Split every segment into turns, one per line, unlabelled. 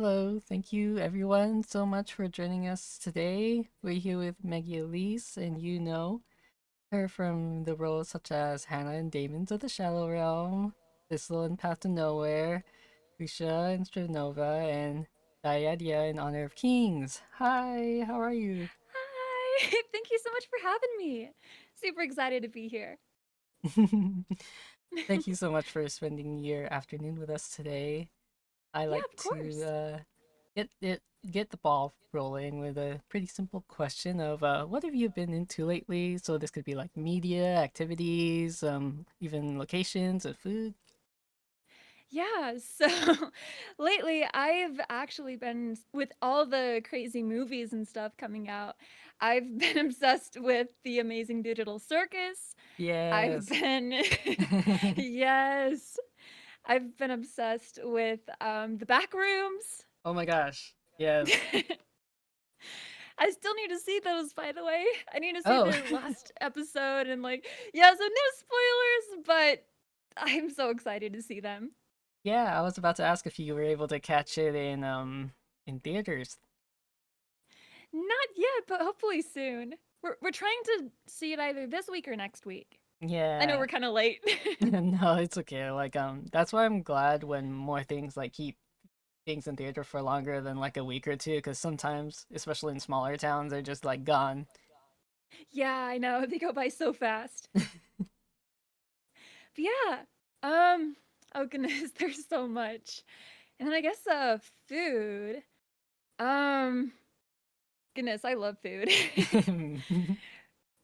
Hello, thank you everyone so much for joining us today. We're here with Meggie-Elise, and you know her from the roles such as Hannah and Damon's of the Shallow Realm, Thistle and Path to Nowhere, Grisha and Stranova, and Dyadia in Honor of Kings. Hi, how are you?
Hi! Thank you so much for having me. Super excited to be here.
Thank you so much for spending your afternoon with us today. I
Yeah,
like
of
to
course.
get the ball rolling with a pretty simple question of what have you been into lately? So this could be like media, activities, even locations and food.
Yeah, so lately I've actually been, with all the crazy movies and stuff coming out, I've been obsessed with the amazing digital circus. I've
Yes.
been, yes, I've been obsessed with the back rooms.
Oh my gosh. Yes.
I still need to see those, by the way. I need to see
Oh,
the last episode and yeah, so no spoilers, but I'm so excited to see them.
yeah. I was about to ask if you were able to catch it in theaters.
Not yet, but hopefully soon. We're trying to see it either this week or next week. I know
Yeah.
we're kind of late.
No, it's okay. Like that's why I'm glad when more things like keep things in theater for longer than like a week or two, because sometimes, especially in smaller towns, they're just like gone.
Yeah, I know they go by so fast. But yeah, oh goodness, there's so much. And then I guess food. Um, goodness, I love food.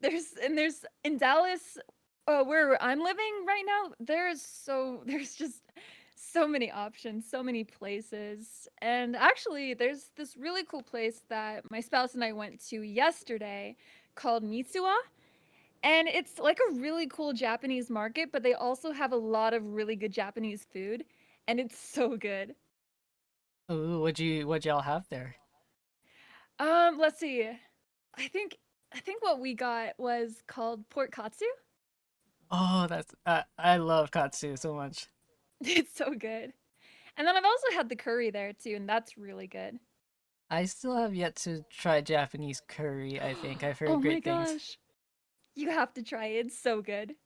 there's in Dallas, where I'm living right now, there's just so many options, so many places. And actually there's this really cool place that my spouse and I went to yesterday called Mitsuwa. And it's like a really cool Japanese market, but they also have a lot of really good Japanese food, and it's so good.
Ooh, what'd y'all have there?
Let's see. I think I think what we got was called pork katsu.
Oh, that's I love katsu so much.
It's so good. And then I've also had the curry there too, and that's really good.
I still have yet to try Japanese curry, I think. I've
Oh
heard
my
great things.
gosh. You have to try it. It's so good.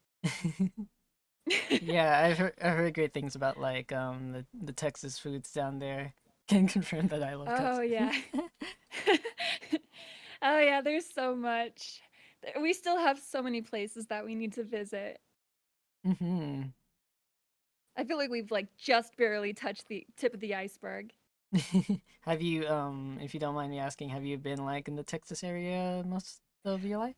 Yeah, I've heard great things about like the Texas foods down there. Can confirm that I love
Oh
katsu.
yeah. Oh yeah, there's so much. We still have so many places that we need to visit.
Hmm.
I feel like we've just barely touched the tip of the iceberg.
Have you if you don't mind me asking, have you been like in the Texas area most of your life?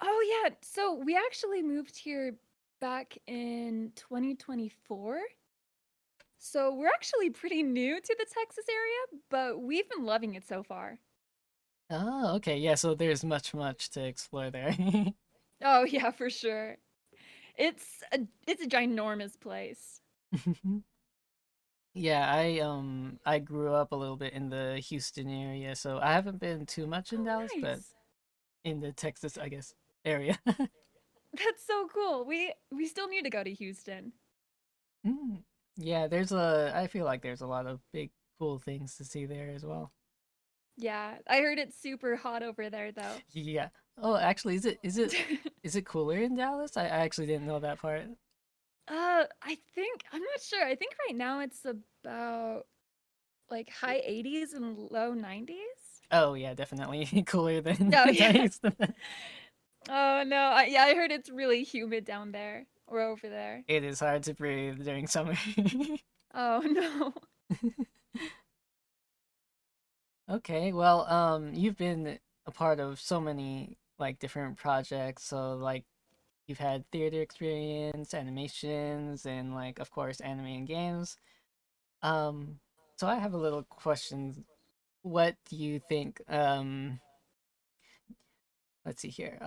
Oh yeah, so we actually moved here back in 2024. So we're actually pretty new to the Texas area, but we've been loving it so far.
Oh, okay. Yeah, so there's much to explore there.
Oh yeah, for sure. It's a ginormous place.
Yeah, I grew up a little bit in the Houston area, so I haven't been too much in
Oh
Dallas, but
nice.
in the Texas, I guess, area.
That's so cool. We still need to go to Houston.
Mm. Yeah, I feel like there's a lot of big cool things to see there as well.
Yeah, I heard it's super hot over there though.
Yeah. Oh, actually, is it cooler in Dallas? I actually didn't know that part.
I think I'm not sure. I think right now it's about high 80s and low 90s.
Oh, yeah, definitely cooler than
Oh
I
yeah.
used to.
Oh no. Yeah, I heard it's really humid down there or over there.
It is hard to breathe during summer.
Oh no.
Okay, well, you've been a part of so many like different projects, so like you've had theater experience, animations, and like of course anime and games. Um, so I have a little question. What do you think? Let's see here.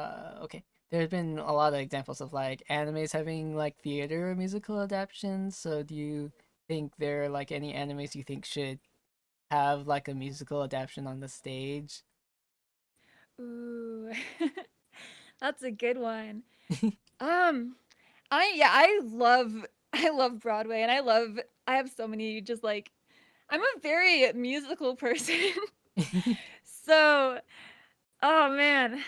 Okay. There's been a lot of examples of like animes having like theater or musical adaptations. So do you think there are like any animes you think should have like a musical adaptation on the stage?
Ooh. That's a good one. Um I love I love Broadway, and I have so many just I'm a very musical person. So, oh man,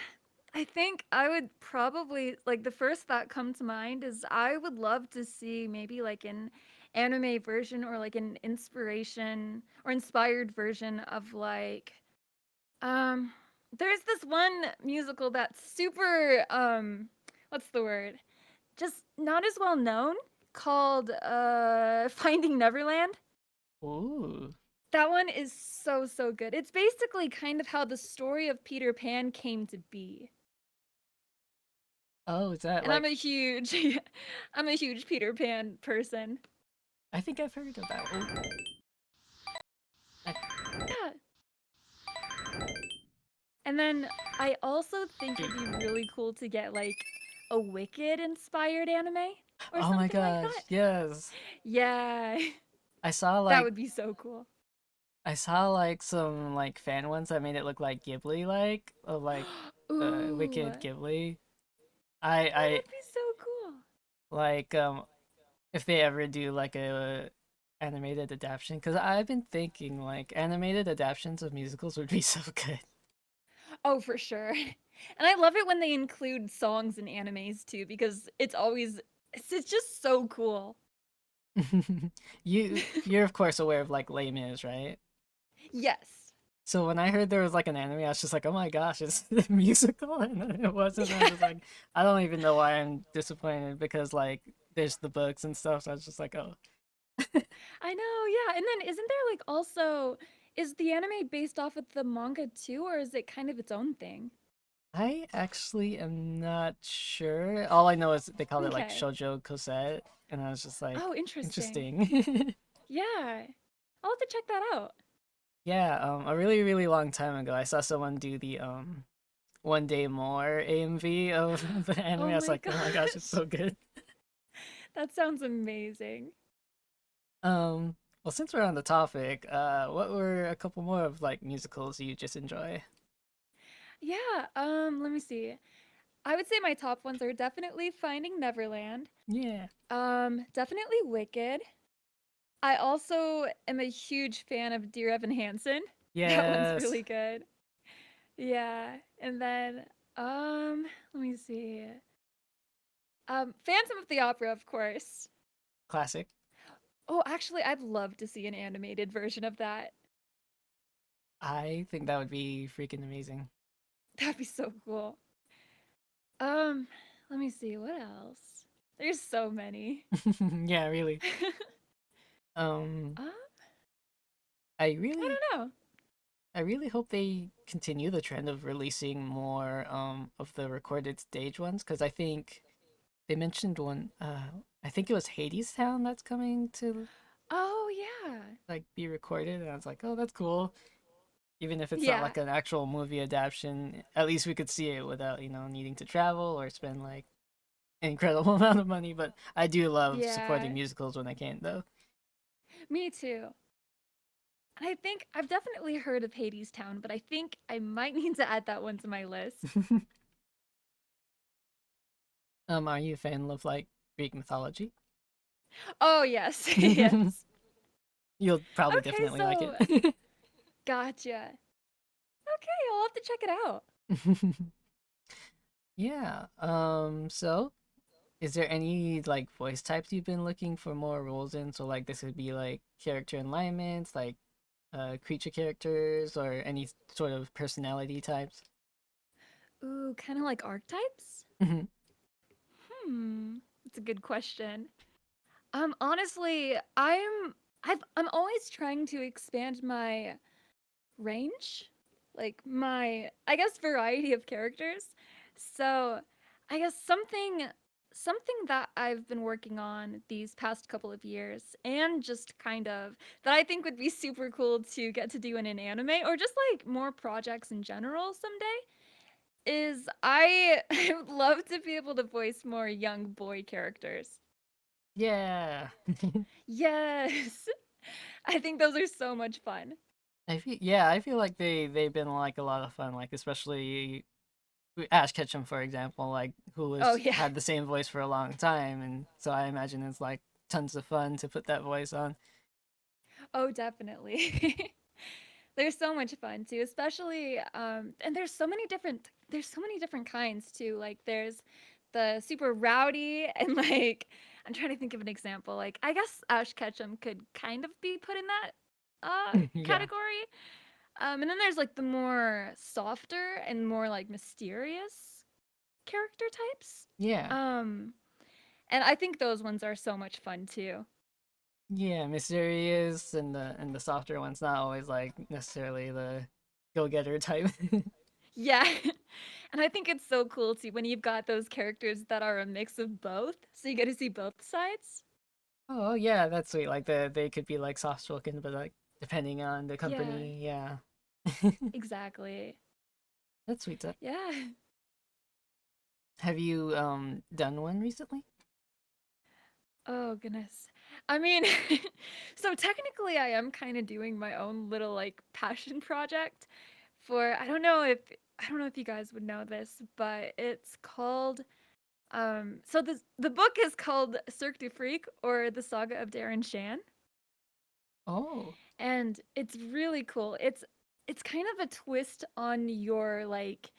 I think I would probably like the first that come to mind is I would love to see maybe like an anime version or like an inspiration or inspired version of like um there's this one musical that's super what's the word? Just not as well known called Finding Neverland.
Ooh.
That one is so good. It's basically kind of how the story of Peter Pan came to be.
Oh, is that
And I'm
like?
a huge I'm a huge Peter Pan person.
I think I've heard of that. Oh, I,
Yeah. And then I also think it'd be really cool to get like a Wicked inspired anime or
oh my
something like
gosh,
that.
yes.
Yeah.
I saw
That
like
would be so cool.
some like fan ones that made it look like Ghibli like of like the
Ooh.
Wicked Ghibli.
Oh,
I
that'd be so cool.
like if they ever do like a animated adaptation because I've been thinking like animated adaptations of musicals would be so good.
Oh, for sure. And I love it when they include songs in animes too because it's just so cool.
You're of course aware of like Les Mis, right?
Yes.
So when I heard there was like an anime, I was just like, "Oh my gosh, it's a musical!" And then it wasn't. I was
Yeah.
just like, I don't even know why I'm disappointed because like there's the books and stuff. So I was just like, "Oh,
I know, yeah. And then isn't there like also is the anime based off of the manga too, or is it kind of its own thing?
I actually am not sure." All I know is they called it like
Okay.
shoujo koset, and I was just like,
Oh, interesting.
interesting.
Yeah. I'll have to check that out.
Yeah, a really really long time ago, I saw someone do the One Day More AMV of the anime.
Oh
I was
my
like, "Oh my gosh, it's
gosh.
so good."
That sounds amazing.
Well, since we're on the topic, what were a couple more of like musicals you just enjoy?
Yeah, let me see. I would say my top ones are definitely Finding Neverland.
Yeah.
Definitely Wicked. I also am a huge fan of Dear Evan Hansen. That one's
Yes.
really good. Yeah. And then let me see. Phantom of the Opera, of course.
Classic.
Oh, actually, I'd love to see an animated version of that.
I think that would be freaking amazing.
That'd be so cool. Um, let me see, what else? There's so many.
Yeah, really. Um,
um,
I
I
really,
don't know.
I really hope they continue the trend of releasing more of the recorded stage ones because I think they mentioned one. I think it was Hades Town that's coming to
Oh, yeah.
like be recorded, and I was like, oh, that's cool. Even if it's not
Yeah.
like an actual movie adaptation, at least we could see it without, needing to travel or spend like an incredible amount of money. But I do love supporting
Yeah.
musicals when I can, though.
Me too. And I think I've definitely heard of Hades Town, but I think I might need to add that one to my list.
Are you a fan of like Greek mythology?
Oh, yes. Yes.
You'll probably
Okay,
definitely like
so
it.
gotcha. Okay, I'll have to check it out.
Yeah. So is there any like voice types you've been looking for more roles in? So like this would be like character alignments, like creature characters, or any sort of personality types.
Ooh, kind of like archetypes?
Mhm.
That's a good question. Honestly, I'm always trying to expand my range, like my I guess variety of characters. So, I guess something that I've been working on these past couple of years and just kind of that I think would be super cool to get to do in an anime or just like more projects in general someday is I would love to be able to voice more young boy characters.
Yeah.
Yes. I think those are so much fun.
I feel like they've been like a lot of fun, like especially Ash Ketchum, for example, like who
Oh
was
yeah.
had the same voice for a long time, and so I imagine it's like tons of fun to put that voice on.
Oh, definitely. They're so much fun too, especially and there's so many different kinds too. Like there's the super rowdy and like I'm trying to think of an example. Like I guess Ash Ketchum could kind of be put in that
Yeah.
category. And then there's like the more softer and more like mysterious character types.
Yeah.
Um and I think those ones are so much fun too.
Yeah, mysterious and the softer ones, not always like necessarily the go-getter type.
Yeah. And I think it's so cool too when you've got those characters that are a mix of both. So you get to see both sides.
Oh yeah, that's sweet. Like they could be like soft spoken, but like depending on the
Yeah,
company, yeah.
exactly.
That's sweet.
Yeah.
Have you done one recently?
Oh, goodness. I mean, so technically I am kind of doing my own little like passion project for I don't know if you guys would know this, but it's called so the book is called Cirque du Freak or the Saga of Darren Shan.
Oh,
And it's really cool. It's kind of a twist on your like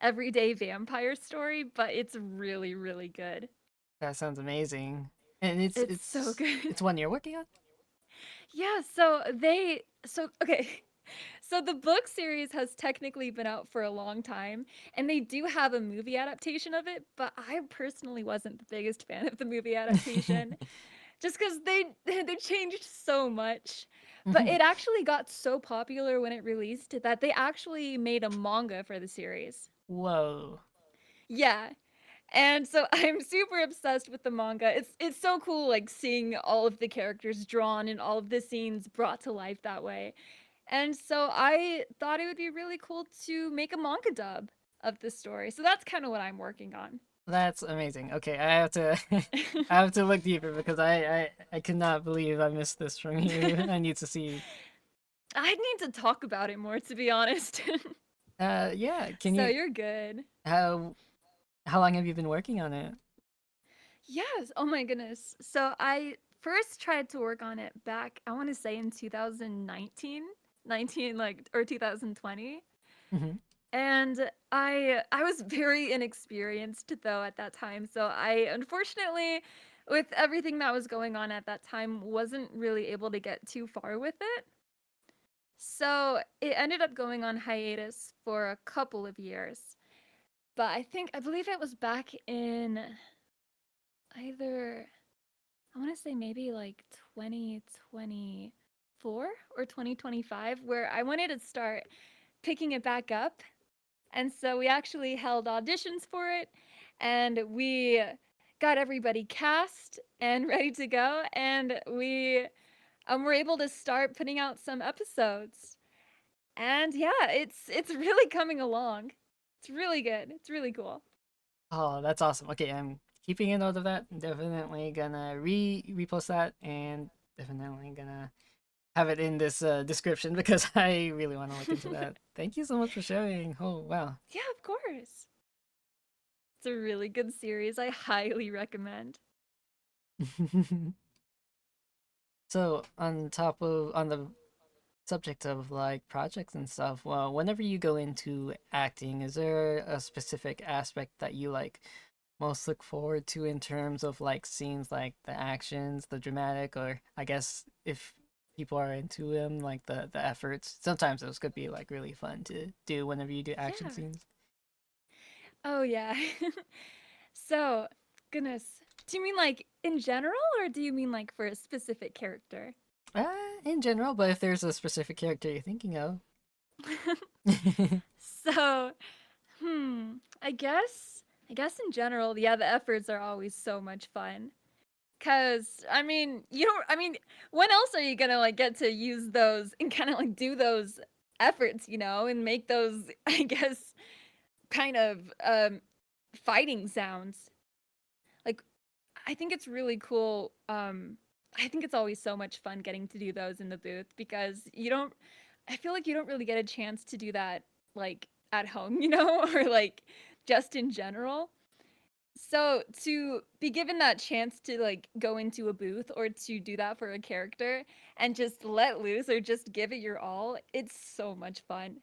everyday vampire story, but it's really really good.
that sounds amazing. And
It's so good.
it's one you're working on?
Yeah, so okay. So the book series has technically been out for a long time and they do have a movie adaptation of it, but I personally wasn't the biggest fan of the movie adaptation just cuz they changed so much. But
Mhm.
it actually got so popular when it released that they actually made a manga for the series.
Whoa.
Yeah. And so I'm super obsessed with the manga. It's so cool like seeing all of the characters drawn and all of the scenes brought to life that way. And so I thought it would be really cool to make a manga dub of this story. So that's kind of what I'm working on.
That's amazing. Okay, I have to I have to look deeper because I cannot believe I missed this from you. I need to see.
I need to talk about it more to be honest.
Yeah, can
So
you
you're good.
how how long have you been working on it?
Yes. Oh my goodness. So I first tried to work on it back, I want to say in 2019, 19 like or 2020.
Mhm.
And I was very inexperienced though at that time. So I unfortunately with everything that was going on at that time wasn't really able to get too far with it. So it ended up going on hiatus for a couple of years. But I believe it was back in either I want to say maybe like 2024 or 2025 where I wanted to start picking it back up. And so we actually held auditions for it and we got everybody cast and ready to go and we were able to start putting out some episodes. And yeah, it's really coming along. It's really good. It's really cool.
Oh, that's awesome. Okay, I'm keeping a note of that. Definitely gonna repost that and definitely gonna have it in this description because I really want to look into that. Thank you so much for sharing. Oh, wow.
Yeah, of course. It's a really good series. I highly recommend.
So, on the subject of like projects and stuff, well, whenever you go into acting, is there a specific aspect that you like most look forward to in terms of like scenes, like the actions, the dramatic, or I guess if people are into them, like the efforts? Sometimes those could be like really fun to do whenever you do action
Yeah.
scenes.
Oh yeah. So, goodness. Do you mean like in general or do you mean like for a specific character?
In general, but if there's a specific character you're thinking of.
So, I guess in general, yeah, the efforts are always so much fun. Cause I mean, you don't I mean, when else are you gonna like get to use those and kind of like do those efforts, and make those, I guess, kind of fighting sounds. Like I think it's really cool. I think it's always so much fun getting to do those in the booth because I feel like you don't really get a chance to do that like at home, or like just in general. So to be given that chance to like go into a booth or to do that for a character and just let loose or just give it your all, it's so much fun.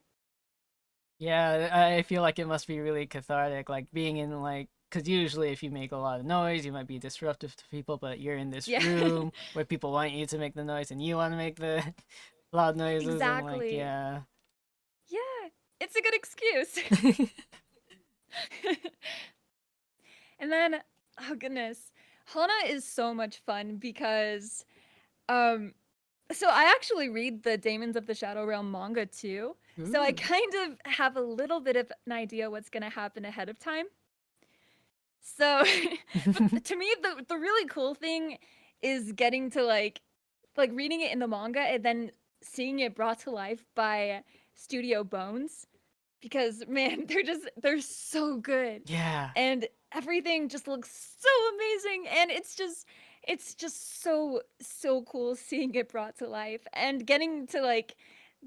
Yeah, I feel like it must be really cathartic, like being in like, because usually if you make a lot of noise, you might be disruptive to people, but you're in this
Yeah,
room where people want you to make the noise and you want to make the loud noises and like,
exactly.
yeah.
Yeah, it's a good excuse. And then, oh goodness, Hana is so much fun because, um, so I actually read the Daemons of the Shadow Realm manga too. So I
Ooh.
kind of have a little bit of an idea what's gonna happen ahead of time. So, but to me, the really cool thing is getting to like reading it in the manga and then seeing it brought to life by Studio Bones because man, they're so good.
Yeah.
And everything just looks so amazing and it's just so cool seeing it brought to life and getting to like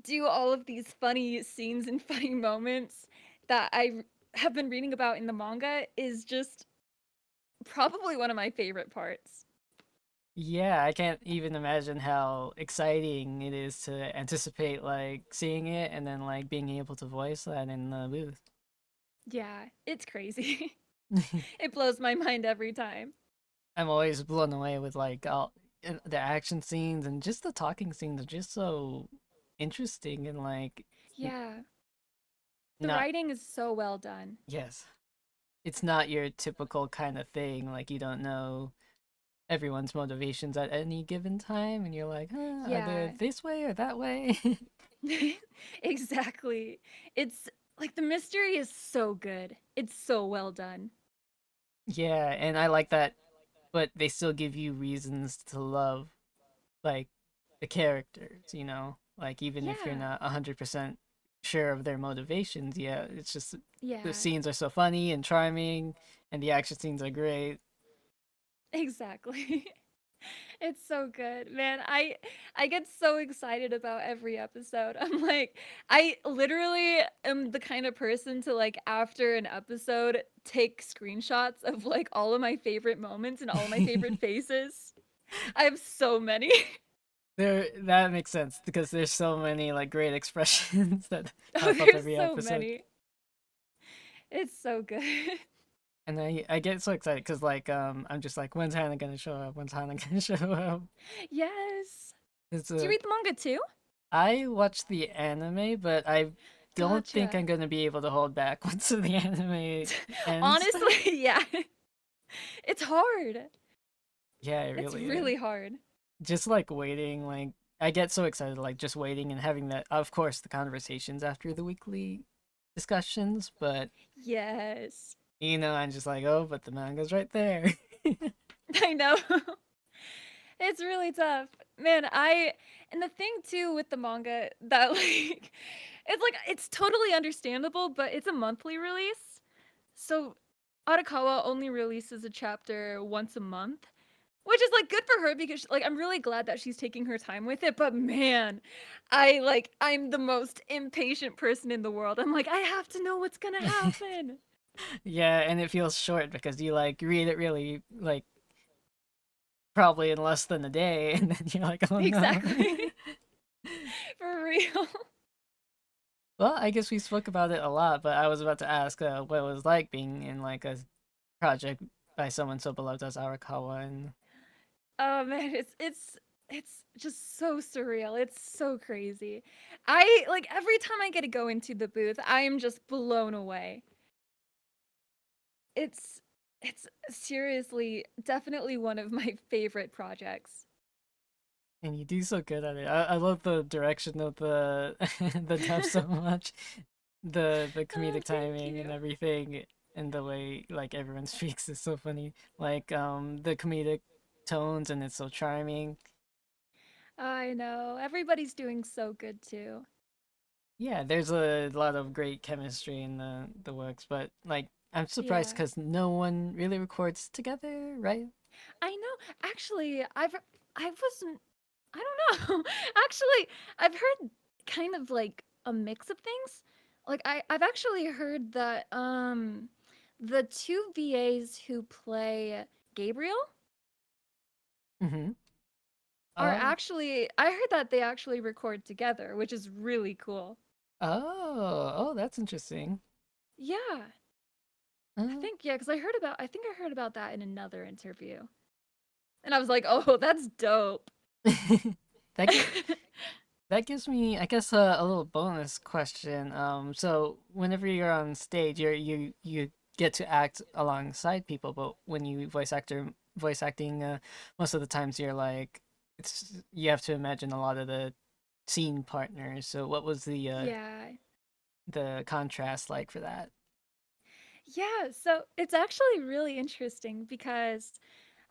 do all of these funny scenes and funny moments that have been reading about in the manga is just probably one of my favorite parts.
Yeah, I can't even imagine how exciting it is to anticipate like seeing it and then like being able to voice that in the booth.
Yeah, it's crazy. It blows my mind every time.
I'm always blown away with like all the action scenes and just the talking scenes are just so interesting and like
Yeah, the
not,
writing is so well done.
yes, it's not your typical kind of thing. Like you don't know everyone's motivations at any given time, and you're like, huh, are they
Yeah,
this way or that way?
exactly. It's like the mystery is so good. It's so well done.
Yeah, and I like that, but they still give you reasons to love like the characters, you know? Like even if you're
Yeah,
not 100% sure of their motivations, yeah, it's just the
yeah,
scenes are so funny and charming and the action scenes are great.
exactly. It's so good, man. I get so excited about every episode. I'm like, I literally am the kind of person to like after an episode take screenshots of like all of my favorite moments and all of my favorite faces. I have so many.
There, that makes sense because there's so many like great expressions that
Oh,
pop up
there's
every
so
episode.
many. It's so good.
And I get so excited because like I'm just like when's Hannah gonna show up? When's Hannah gonna show up?
Yes.
It's
Do you
a
read the manga too?
I watched the anime, but I don't think
Gotcha.
I'm gonna be able to hold back once the anime ends.
Honestly, yeah. It's hard.
Yeah, it
It's
really is.
really hard.
Just like waiting, like I get so excited, like just waiting and having that, of course, the conversations after the weekly discussions, but
Yes.
I'm just like, oh, but the manga's right there.
I know. It's really tough. Man, and the thing too with the manga that like it's totally understandable, but it's a monthly release. So Arakawa only releases a chapter once a month, which is like good for her because like I'm really glad that she's taking her time with it, but man, I'm the most impatient person in the world. I'm like I have to know what's going to happen.
Yeah, and it feels short because you like read it really like probably in less than a day, and then you're like, oh no.
Exactly. For real.
Well, I guess we spoke about it a lot, but I was about to ask what it was like being in like a project by someone so beloved as Arakawa, and
Oh man, it's just so surreal. It's so crazy. I like every time I get to go into the booth, I am just blown away. It's it's seriously definitely one of my favorite projects.
you do so good at it. I love the direction of the the dub so much, the
Oh,
comedic
thank
timing and
you.
everything, and the way like everyone speaks is so funny. Like the comedic tones, and it's so charming.
I know. Everybody's doing so good too.
Yeah, there's a lot of great chemistry in the works, but like I'm surprised
Yeah.
because no one really records together, right?
I know. Actually, I wasn't I don't know. Actually, I've heard kind of like a mix of things. Like I've actually heard that the two VAs who play Gabriel
Mm-hmm.
are
Oh.
actually, I heard that they actually record together, which is really cool.
Oh, that's interesting.
Yeah. I
Uh,
think, yeah, because I think I heard about that in another interview. And I was like, oh, that's dope.
that gi- that gives me, I guess, a little bonus question. So whenever you're on stage, you get to act alongside people, but when you voice acting, most of the times you're like, it's you have to imagine a lot of the scene partners. So what was
Yeah.
the contrast like for that?
Yeah, so it's actually really interesting because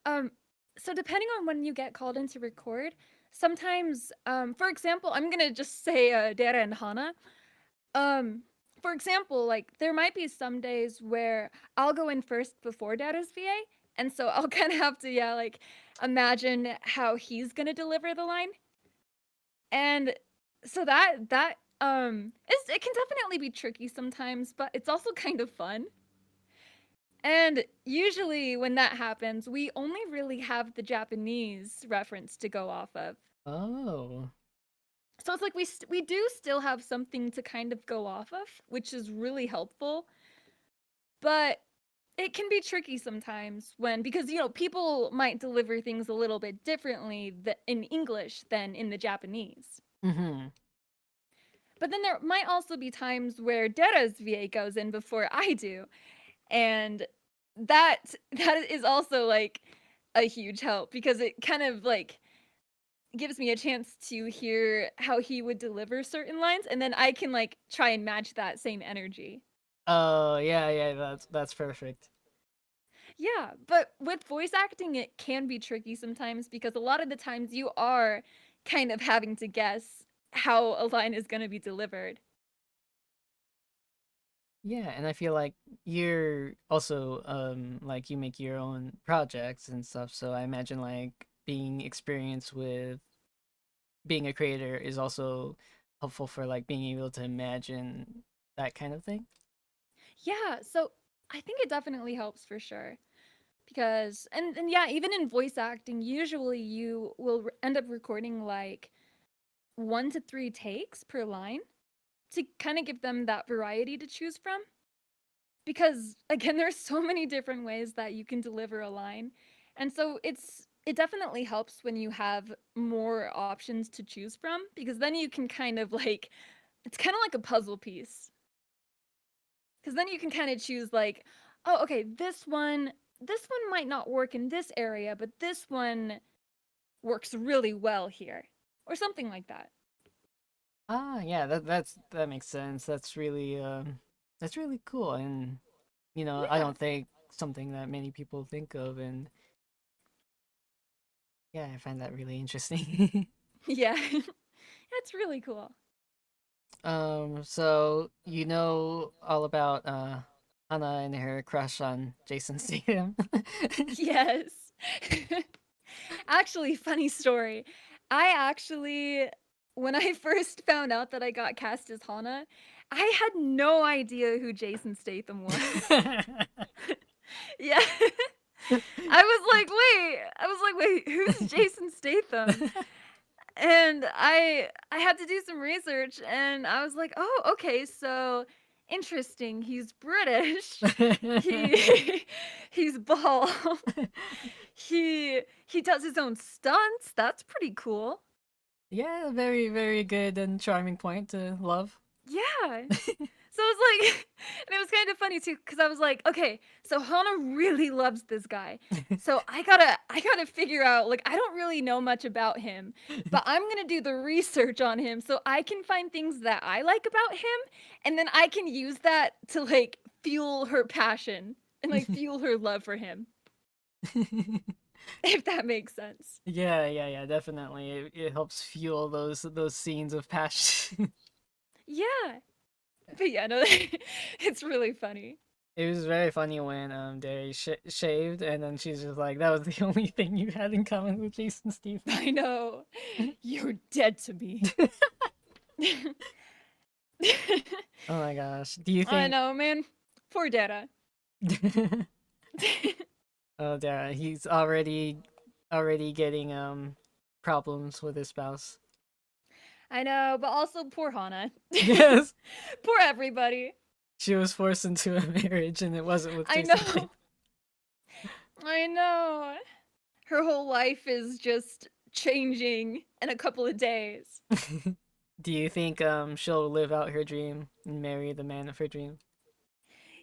um so depending on when you get called in to record, sometimes for example, I'm going to just say Dara and Hana. Um for example, like there might be some days where I'll go in first before Dara's VA, and so I'll kind of have to like imagine how he's going to deliver the line. And so it can definitely be tricky sometimes, but it's also kind of fun. And usually when that happens, we only really have the Japanese reference to go off of.
Oh.
So it's like we do still have something to kind of go off of, which is really helpful. But it can be tricky sometimes when, because people might deliver things a little bit differently in English than in the Japanese.
Mm-hmm.
But then there might also be times where Dera's VA goes in before I do, and that that is also like a huge help because it kind of like gives me a chance to hear how he would deliver certain lines, and then I can like try and match that same energy.
Oh, yeah, that's perfect.
Yeah, but with voice acting it can be tricky sometimes because a lot of the times you are kind of having to guess how a line is going to be delivered.
Yeah, and I feel like you're also like you make your own projects and stuff, so I imagine like being experienced with being a creator is also helpful for like being able to imagine that kind of thing.
Yeah, so I think it definitely helps for sure. Because and yeah, even in voice acting, usually you will end up recording like 1 to 3 takes per line to kind of give them that variety to choose from. Because again, there's so many different ways that you can deliver a line, and so it definitely helps when you have more options to choose from because then you can kind of like it's kind of like a puzzle piece because then you can kind of choose like, oh, okay, this one might not work in this area, but this one works really well here, or something like that.
Ah, yeah, that makes sense. That's really cool, and I
Yeah,
don't think something that many people think of, and yeah, I find that really interesting.
yeah, that's really cool.
So you know all about Hannah and her crush on Jason Statham.
Yes. Actually, funny story. I actually, when I first found out that I got cast as Hana, I had no idea who Jason Statham was. Yeah. I was like, who's Jason Statham? And I had to do some research and I was like, "Oh, okay, so interesting. He's British. He he's bald. He does his own stunts. That's pretty cool."
Yeah, very, very good and charming point to love.
Yeah. So it was like and it was kind of funny too cuz I was like, "Okay, so Hana really loves this guy. So I got to figure out like I don't really know much about him, but I'm going to do the research on him so I can find things that I like about him and then I can use that to like fuel her passion and like fuel her love for him, if that makes sense."
Yeah, definitely. It helps fuel those scenes of passion.
Yeah. But yeah, no, it's really funny.
It was very funny when they shaved, and then she's just like, "That was the only thing you had in common with Jason Stephen."
I know. You're dead to me.
Oh my gosh. Do you
I
think
know, man. Poor Data.
Oh, yeah, he's already getting problems with his spouse.
I know, but also poor Hana.
Yes,
Poor everybody.
she was forced into a marriage and it wasn't with
I
Jason Blade.
know. I know. Her whole life is just changing in a couple of days.
Do you think she'll live out her dream and marry the man of her dream?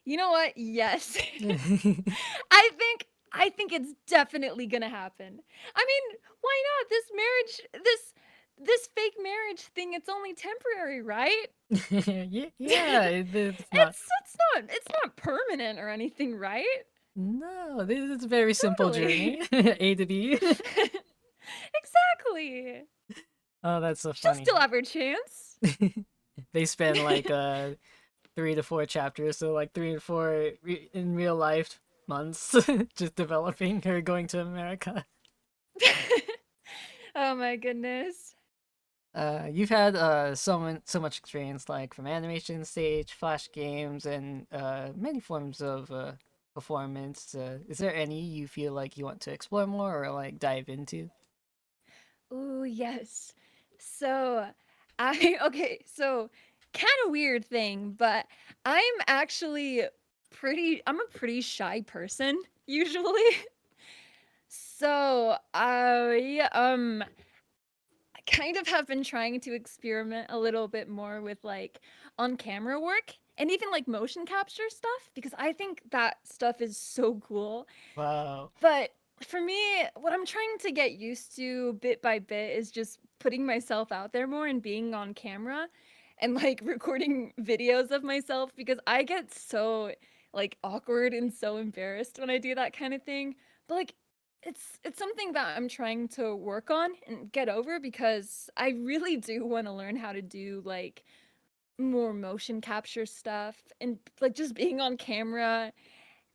You know what? Yes. I think it's definitely going to happen. I mean, why not? This fake marriage thing, it's only temporary, right?
Yeah, it's not.
It's not permanent or anything, right?
No, this is a very simple
Totally.
journey. A to B.
Exactly.
Oh, that's so
She'll
funny.
still have her chance.
They spend like 3 to 4 chapters, so like in real life months, just developing her going to America.
Oh my goodness.
You've had so much experience like from animation, stage, flash games, and many forms of performance. Is there any you feel like you want to explore more or like dive into?
Ooh, yes. So, I okay, so kind of weird thing, but I'm a pretty shy person usually. So, I kind of have been trying to experiment a little bit more with like on camera work and even like motion capture stuff because I think that stuff is so cool.
Wow.
But for me, what I'm trying to get used to bit by bit is just putting myself out there more and being on camera and like recording videos of myself because I get so like awkward and so embarrassed when I do that kind of thing. But like it's something that I'm trying to work on and get over because I really do want to learn how to do like more motion capture stuff and like just being on camera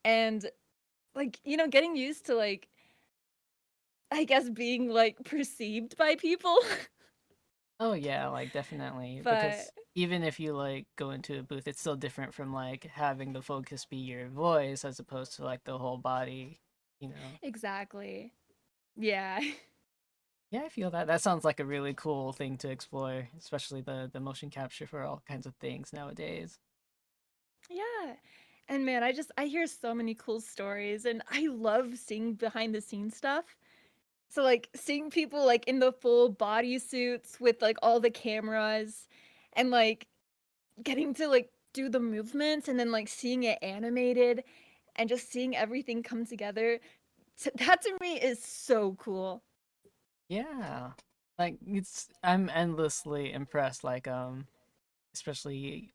and like getting used to like I guess being like perceived by people.
Oh yeah, like definitely.
But
Because even if you like go into a booth, it's still different from like having the focus be your voice as opposed to like the whole body, you know.
exactly. Yeah.
Yeah, I feel that. That sounds like a really cool thing to explore, especially the motion capture for all kinds of things nowadays.
Yeah. And man, I hear so many cool stories and I love seeing behind the scenes stuff. So like seeing people like in the full body suits with like all the cameras and like getting to like do the movements and then like seeing it animated and just seeing everything come together. That to me is so cool.
Yeah. Like I'm endlessly impressed like especially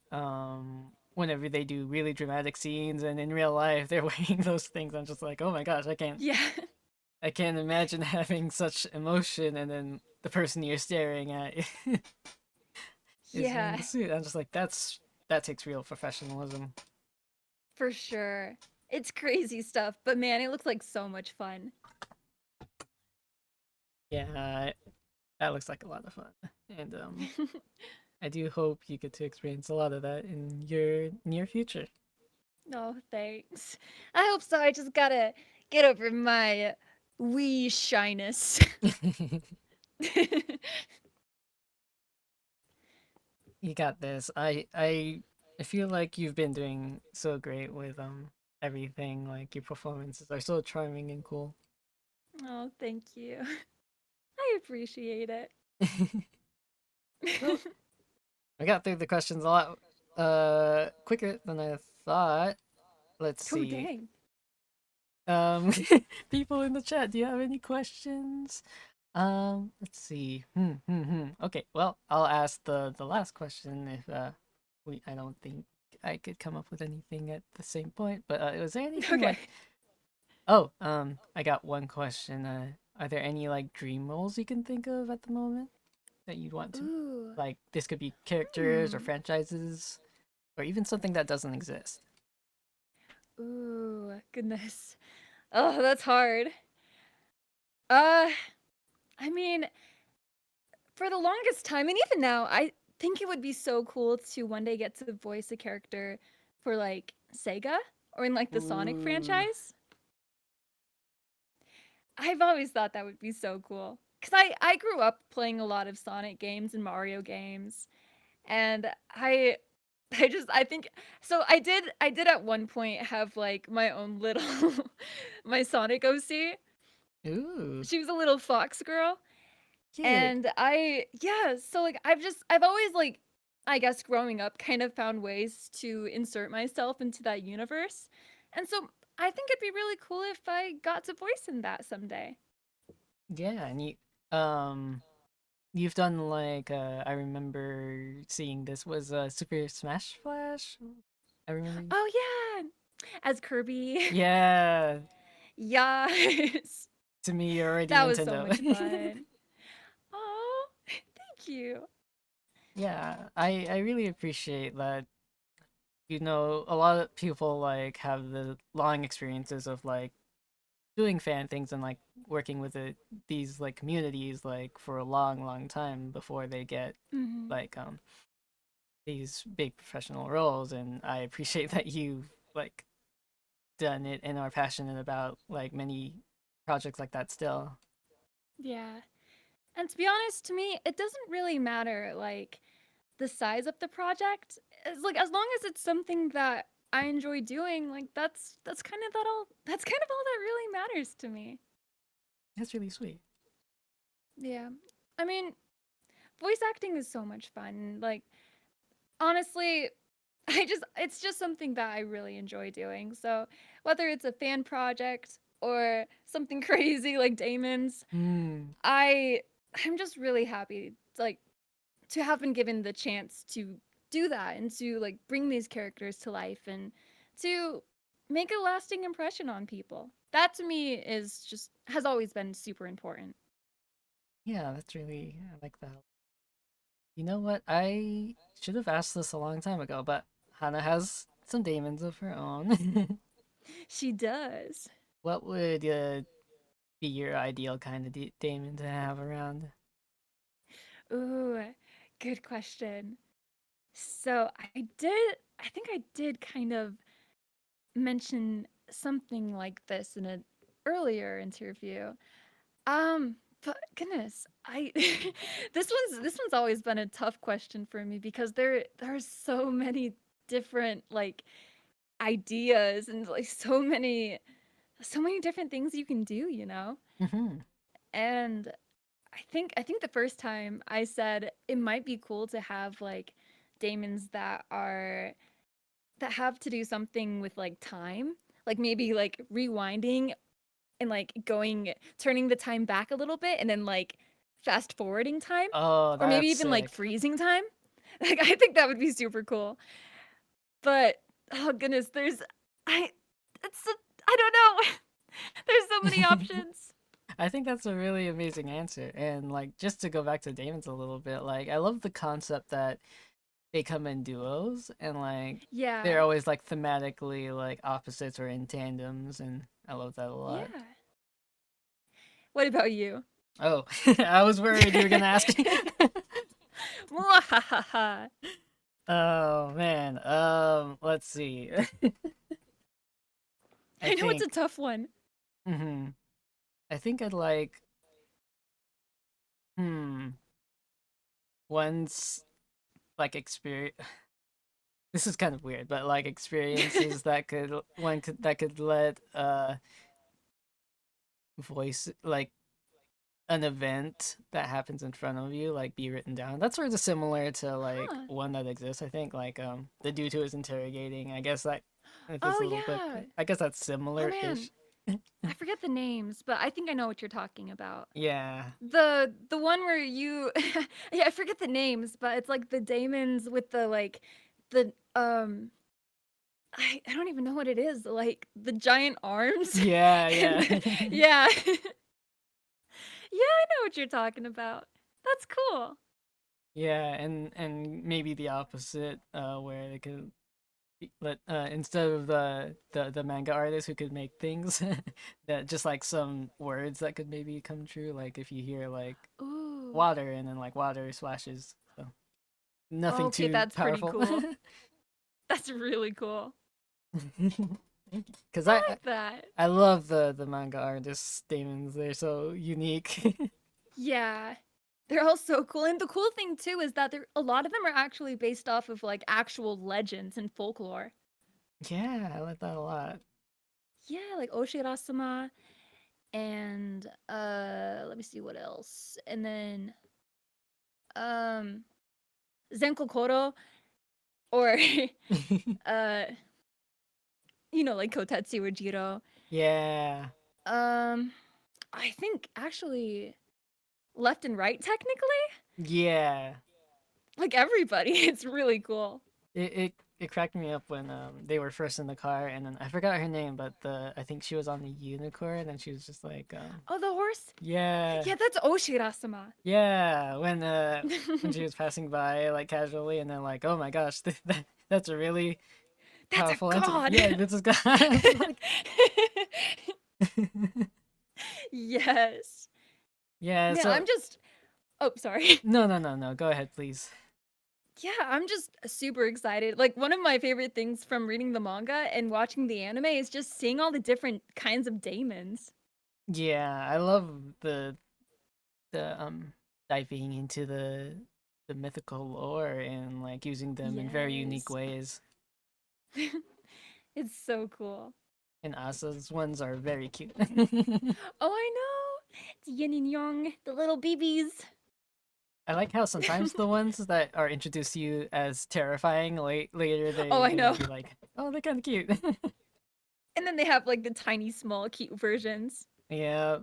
whenever they do really dramatic scenes and in real life they're wearing those things. I'm just like, "Oh my gosh,
Yeah.
I can't imagine having such emotion and then the person you're staring at is wearing
Yeah.
the suit." I'm just like, that takes real professionalism.
For sure. It's crazy stuff, but man, it looks like so much fun.
Yeah, that looks like a lot of fun. And I do hope you get to experience a lot of that in your near future.
No, thanks. I hope so. I just gotta get over my wee shyness.
You got this. I feel like you've been doing so great with everything. Like your performances are so charming and cool.
Oh, thank you. I appreciate it.
Well, I got through the questions a lot quicker than I thought. Let's
Oh,
see.
dang.
Um people in the chat, do you have any questions? Let's see. Okay, well, I'll ask the last question if I don't think I could come up with anything at the same point, but was there anything
Okay.
like oh, I got one question. Are there any like dream roles you can think of at the moment that you'd want to?
Ooh.
Like this could be characters or
Hmm.
franchises or even something that doesn't exist.
Ooh, goodness. Oh, that's hard. Uh, I mean, for the longest time, and even now, I think it would be so cool to one day get to voice a character for like Sega. or in like the Sonic
Ooh.
franchise. I've always thought that would be so cool. Cause I grew up playing a lot of Sonic games and Mario games, and I think so. I did at one point have like my own little my Sonic OC.
Ooh.
She was a little fox girl,
Cute.
and yeah. So like I've always like I guess growing up kind of found ways to insert myself into that universe, and so I think it'd be really cool if I got to voice in that someday.
Yeah, and um you've done like I remember seeing this was Super Smash Flash. I remember.
Oh yeah, as Kirby.
Yeah,
Yes.
to me you're already
That was so
Nintendo.
much fun. Oh, thank you.
Yeah, I really appreciate that. A lot of people like have the long experiences of like doing fan things and like working with these like communities like for a long time before they get
Hmm.
like these big professional roles, and I appreciate that you've like done it and are passionate about like many projects like that still.
Yeah. And to be honest, to me, it doesn't really matter like the size of the project. It's like as long as it's something that I enjoy doing, like that's kind of that all that's kind of all that really matters to me.
That's really sweet.
Yeah. I mean, voice acting is so much fun. Like honestly, it's just something that I really enjoy doing. So, whether it's a fan project or something crazy like Damon's,
Hmm.
I I'm just really happy like to have been given the chance to do that and to like bring these characters to life and to make a lasting impression on people. That to me is just has always been super important.
Yeah, that's really I like that. You know what? I should have asked this a long time ago, but Hannah has some daemons of her own.
She does.
What would be your ideal kind of daemon to have around?
Ooh, good question. So I think I did kind of mention something like this in an earlier interview. But goodness, I this one's always been a tough question for me because there's so many different like ideas and like so many different things you can do, you know?
Hmm.
And I think the first time I said it might be cool to have like daemons that have to do something with like time, like maybe like rewinding and like going turning the time back a little bit and then like fast forwarding time
Oh,
or maybe
that's
even like
sick.
freezing time. Like I think that would be super cool. But oh goodness, I it's a, I don't know. There's so many options.
I think that's a really amazing answer. And like just to go back to Damon's a little bit, like I love the concept that they come in duos and like
Yeah.
they're always like thematically like opposites or in tandems, and I love that a lot.
Yeah. What about you?
Oh, I was worried you were gonna ask.
Mwahaha.
Oh man. Let's see. I
I know it's a
think
tough one.
hmm I think I'd like once like experience this is kind of weird, but like experiences that could let voice like an event that happens in front of you like be written down. That's sort of similar to like
Huh.
one that exists, I think, like the dude who is interrogating. I guess that if it's
Oh
a little bit
yeah.
I guess that's
Oh man.
similar-ish.
I forget the names, but I think I know what you're talking about.
Yeah.
The one where you yeah, I forget the names, but it's like the daemons with the like the I don't even know what it is, like the giant arms
Yeah,
and
yeah.
yeah. Yeah, I know what you're talking about. That's cool.
Yeah, and maybe the opposite, where they could let instead of the manga artist who could make things that just like some words that could maybe come true, like if you hear like
Ooh.
water and then like water splashes, so nothing
Okay,
too
that's pretty
powerful.
cool. That's really cool.
Because
I
I
like that.
I love the manga artists Damons. They're so unique.
Yeah. They're all so cool. And the cool thing too is that a lot of them are actually based off of like actual legends and folklore.
Yeah, I like that a lot.
Yeah, like Oshirasama and let me see what else. And then um Zenkokoro or uh like Kotetsu or Jiro.
Yeah.
Um I think actually left and right technically.
Yeah.
Like everybody. It's really cool.
It cracked me up when they were first in the car, and then I forgot her name, but the I think she was on the unicorn and she was just like
Oh, the horse?
yeah.
Yeah, that's Oshirasama.
Yeah, when she was passing by like casually, and then like, oh my gosh, that's a really
That's a
powerful entity.
god.
Yeah, this is God. It's like
Yes.
yeah.
Man,
So
I'm just oh, sorry.
no, no, no, no. Go ahead, please.
Yeah, I'm just super excited. Like one of my favorite things from reading the manga and watching the anime is just seeing all the different kinds of daemons.
Yeah, I love the diving into the mythical lore and like using them in very unique
Yes.
ways.
It's so cool.
And Asa's ones are very cute.
Oh, I know. It's yin and yang, the little BBs.
I like how sometimes the ones that are introduced to you as terrifying, later
Oh,
they're
I
gonna
know.
be like, oh, they're kind of cute.
And then they have like the tiny, small, cute versions.
Yeah.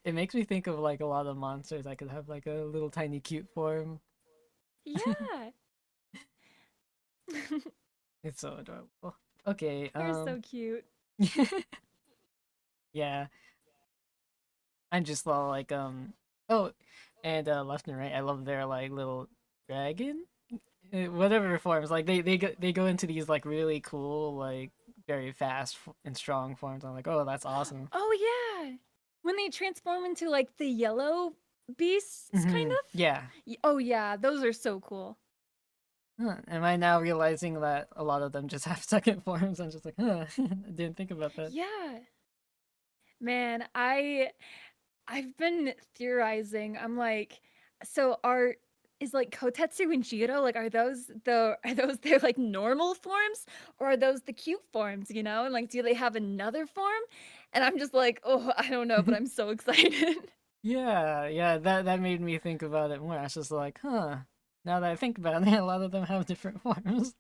It makes me think of like a lot of monsters that could have like a little tiny cute form.
Yeah.
It's so adorable. Okay,
They're so cute.
yeah. I'm just all like oh, and left and right. I love their like little dragon, whatever forms. Like they go into these like really cool like very fast and strong forms. I'm like, oh, that's awesome.
Oh, yeah. When they transform into like the yellow beasts, kind of?
Yeah.
Oh, yeah. Those are so cool.
Huh. Am I now realizing that a lot of them just have second forms? I'm just like, huh, I didn't think about that.
Yeah. Man, I've been theorizing. I'm like, so is like Kotetsu and Jiro like are those their like normal forms or are those the cute forms, you know? And like do they have another form? And I'm just like, "Oh, I don't know, but I'm so excited."
Yeah, yeah, that made me think about it more. I was just like, huh. Now that I think about it, a lot of them have different forms.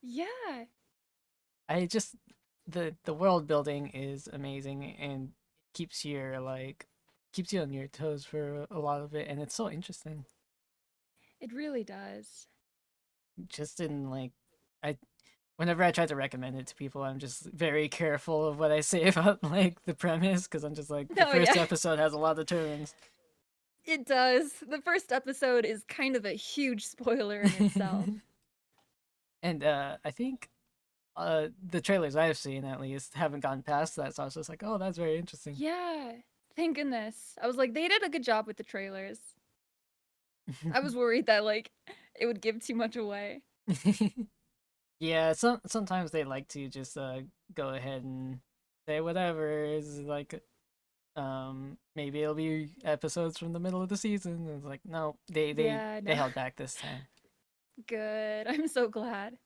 Yeah.
I just the world building is amazing and keeps you on your toes for a lot of it, and it's so interesting.
It really does.
Just in like I whenever I try to recommend it to people, I'm just very careful of what I say about like the premise because I'm just like the
Oh
first
yeah.
episode has a lot of turns.
It does. The first episode is kind of a huge spoiler in itself.
And I think the trailers I've seen at least haven't gone past that, so I was just like, oh, that's very interesting.
Yeah. Thank goodness. I was like, they did a good job with the trailers. I was worried that like it would give too much away.
Yeah, sometimes they like to just go ahead and say whatever is like maybe it'll be episodes from the middle of the season. And it's like no,
Yeah,
they
no.
held back this time.
Good. I'm so glad.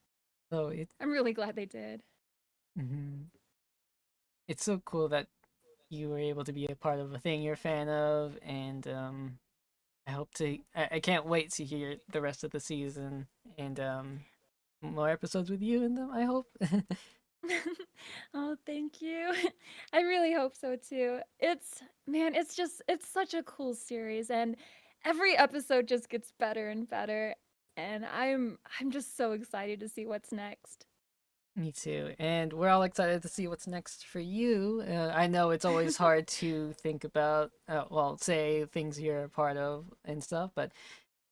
So it
I'm really glad they did.
mhm. It's so cool that you were able to be a part of a thing you're a fan of, and I can't wait to hear the rest of the season and more episodes with you in them, I hope.
Oh, thank you. I really hope so too. Man, it's such a cool series and every episode just gets better and better and I'm just so excited to see what's next.
Me too. And we're all excited to see what's next for you. I know it's always hard to think about, well, say things you're a part of and stuff, but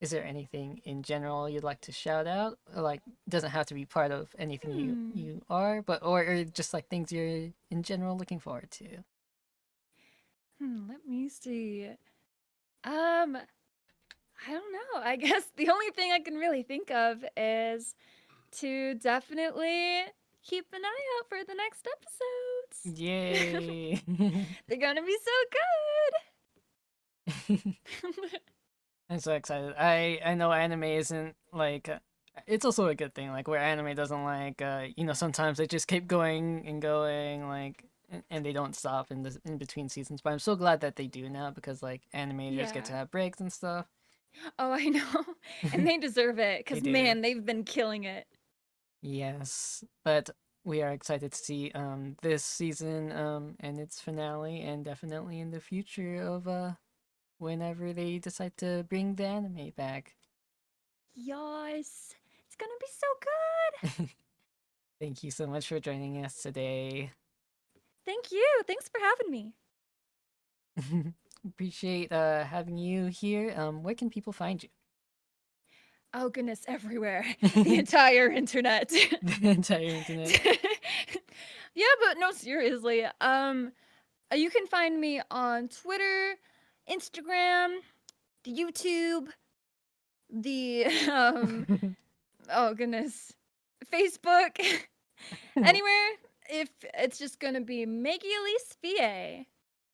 is there anything in general you'd like to shout out? Like, doesn't have to be part of anything
Hmm.
you are, but or just like things you're in general looking forward to.
Let me see. Um, I don't know. I guess the only thing I can really think of is to definitely keep an eye out for the next episodes.
Yay!
They're gonna be so good.
I'm so excited. I know anime isn't like it's also a good thing like where anime doesn't like sometimes they just keep going and going like and they don't stop in between seasons. But I'm so glad that they do now because like animators get to
Yeah.
have breaks and stuff.
Oh, I know. And they deserve it
They
because,
do.
man, they've been killing it.
Yes, but we are excited to see this season and its finale and definitely in the future of whenever they decide to bring the anime back.
Yes. It's gonna be so good.
Thank you so much for joining us today.
Thank you. Thanks for having me.
Appreciate having you here. Where can people find you?
Oh, goodness, everywhere. The entire internet.
The entire internet.
Yeah, but no, seriously. You can find me on Twitter, Instagram, the YouTube, the oh goodness, Facebook, anywhere. If it's just gonna be Meggie-Elise VA.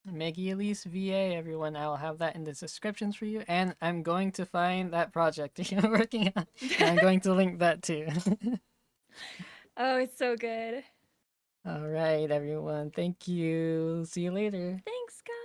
Meggie-EliseVA, everyone. I'll have that in the descriptions for you. And I'm going to find that project that you're working on. And I'm going to link that too.
Oh, it's so good.
All right, everyone. Thank you. See you later.
Thanks, guys.